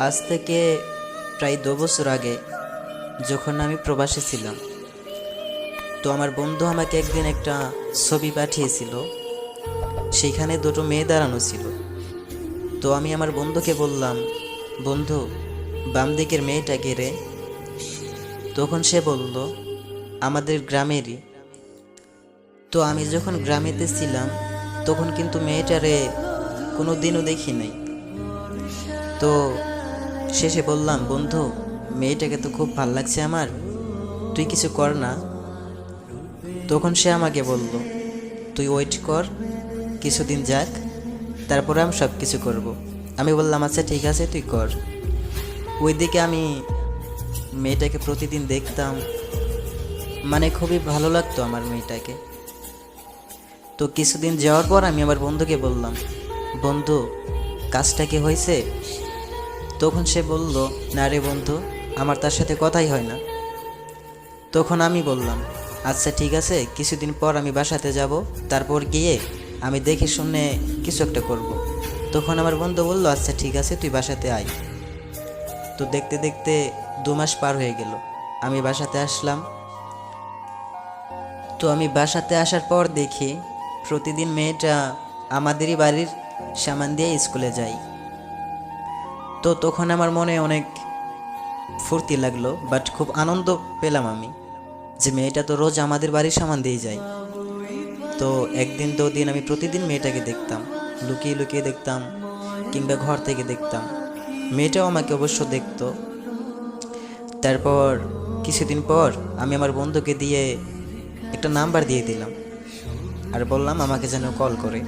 আজ থেকে প্রায় 2 বছর আগে যখন আমি প্রবাসে ছিলাম, তো আমার বন্ধু আমাকে একদিন একটা ছবি পাঠিয়েছিল। সেখানে দুটো মেয়ে দাঁড়ানো ছিল। তো আমি আমার বন্ধুকে বললাম, বন্ধু, বাম দিকের মেয়েটা কে রে? তখন সে বলল, আমাদের গ্রামেরই। তো আমি যখন গ্রামেতে ছিলাম তখন কিন্তু মেয়েটারে কোনো দিনও দেখি নাই। তো শেষে বললাম, বন্ধু, মেয়েটাকে তো খুব ভাল লাগছে আমার, তুই কিছু কর না। তখন সে আমাকে বলল, তুই ওয়েট কর, কিছুদিন যাক, তারপরে আমি সব কিছু করব। আমি বললাম, আচ্ছা ঠিক আছে, তুই কর। ওইদিকে আমি মেয়েটাকে প্রতিদিন দেখতাম, মানে খুবই ভালো লাগতো আমার মেয়েটাকে। তো কিছুদিন যাওয়ার পর আমি আমার বন্ধুকে বললাম, বন্ধু, কাজটা কি হয়েছে? তখন সে বলল, না রে বন্ধু, আমার তার সাথে কথাই হয় না। তখন আমি বললাম, আচ্ছা ঠিক আছে, কিছুদিন পর আমি বাসাতে যাব, তারপর গিয়ে আমি দেখে শুনে কিছু একটা করব। তখন আমার বন্ধু বলল, আচ্ছা ঠিক আছে, তুই বাসাতে আয়। তো দেখতে দেখতে 2 মাস পার হয়ে গেল, আমি বাসাতে আসলাম। তো আমি বাসাতে আসার পর দেখি প্রতিদিন মেয়েটা আমাদেরই বাড়ির সামান দিয়ে স্কুলে যায়। তো তখন আমার মনে অনেক ফুর্তি লাগলো, বাট খুব আনন্দ পেলাম আমি, যে মেয়েটা তো রোজ আমাদের বাড়ির সামান দিয়ে যায়। তো একদিন 2 দিন আমি প্রতিদিন মেয়েটাকে দেখতাম, লুকিয়ে লুকিয়ে দেখতাম, কিংবা ঘর থেকে দেখতাম। মেয়েটাও আমাকে অবশ্য দেখতো। তারপর কিছুদিন পর আমি আমার বন্ধুকে দিয়ে একটা নাম্বার দিয়ে দিলাম, আর বললাম আমাকে যেন কল করে।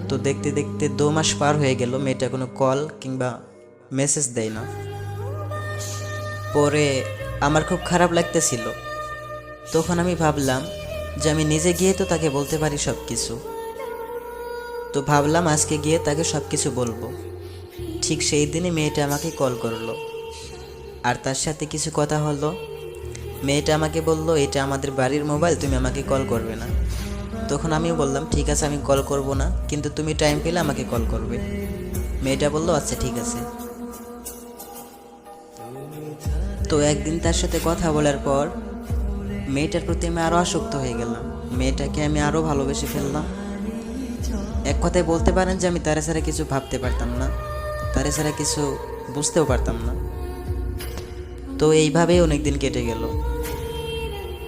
তো দেখতে দেখতে 2 মাস পার হয়ে গেল, মেয়েটা কোনো কল কিংবা মেসেজ দেয় না। পরে আমার খুব খারাপ লাগতেছিল। তখন আমি ভাবলাম যে আমি নিজে গিয়ে তো তাকে বলতে পারি সব কিছু। তো ভাবলাম আজকে গিয়ে তাকে সব কিছু বলবো। ঠিক সেই দিনই মেয়েটা আমাকে কল করলো, আর তার সাথে কিছু কথা হলো। মেয়েটা আমাকে বলল, এটা আমাদের বাড়ির মোবাইল, তুমি আমাকে কল করবে না। তখন আমিও বললাম, ঠিক আছে, আমি কল করব না, কিন্তু তুমি টাইম পেলে আমাকে কল করবে। মেয়েটা বলল, আচ্ছা ঠিক আছে। তো একদিন তার সাথে কথা বলার পর মেয়েটার প্রতি আমি আরও আসক্ত হয়ে গেলাম, মেয়েটাকে আমি আরও ভালোবেসে ফেললাম। এক কথায় বলতে পারেন যে আমি তারা ছাড়া কিছু ভাবতে পারতাম না, তারা ছাড়া কিছু বুঝতেও পারতাম না। তো এইভাবেই অনেক দিন কেটে গেল।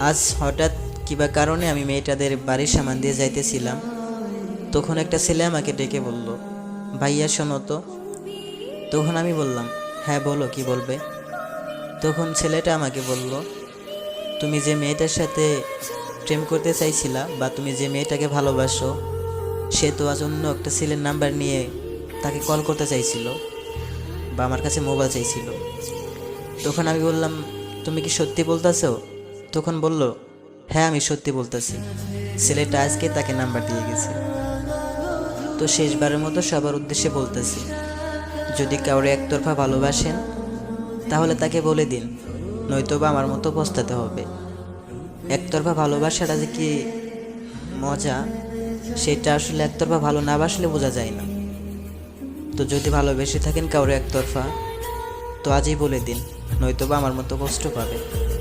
আজ হঠাৎ কিবা কারণে আমি মেয়েটাদের বাড়ির সামান দিয়ে যাইতেছিলাম। তখন একটা ছেলে আমাকে ডেকে বলল, ভাইয়া শোনো তো। তখন আমি বললাম, হ্যাঁ বলো, কি বলবে? তখন ছেলেটা আমাকে বলল, তুমি যে মেয়েটার সাথে প্রেম করতে চাইছিলা, বা তুমি যে মেয়েটাকে ভালোবাসো, সে তো আজ অন্য একটা ছেলের নাম্বার নিয়ে তাকে কল করতে চাইছিল, বা আমার কাছে মোবাইল চাইছিল। তখন আমি বললাম, তুমি কি সত্যি বলতেছো? তখন বলল, হ্যাঁ আমি সত্যি বলতেছি, ছেলেটা আজকে তাকে নাম্বার দিয়ে গেছে। তো শেষবারের মতো সবার উদ্দেশ্যে বলতেছি, যদি কাউরে একতরফা ভালোবাসেন তাহলে তাকে বলে দিন, নয়তোবা আমার মতো পস্তাতে হবে। একতরফা ভালোবাসাটা যে কি মজা, সেটা আসলে একতরফা ভালো না বাসলে বোঝা যায় না। তো যদি ভালোবেসে থাকেন কাউরে একতরফা, তো আজই বলে দিন, নয়তোবা আমার মতো কষ্ট পাবে।